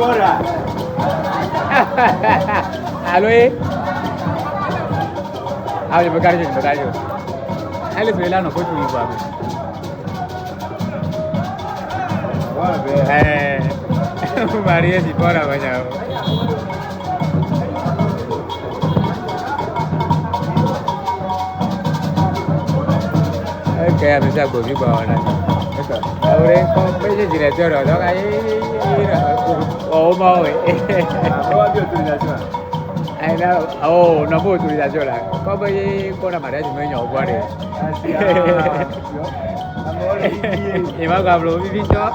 Bora. Alo, ah, begajo. Ele foi lá no coito e babu. Bora, velho. Maria de fora, banhão. Cái mình sẽ buổi bò này. Ở đây có mấy cái gì này cho rồi đó cái ồ mồi. Bora, viu, tu já já. Ai đó, ồ nó mua tụi ra cho là có mấy cô nào mà đấy thì mới nhỏ qua đi. Amor, Em báo gặp luôn biết cho.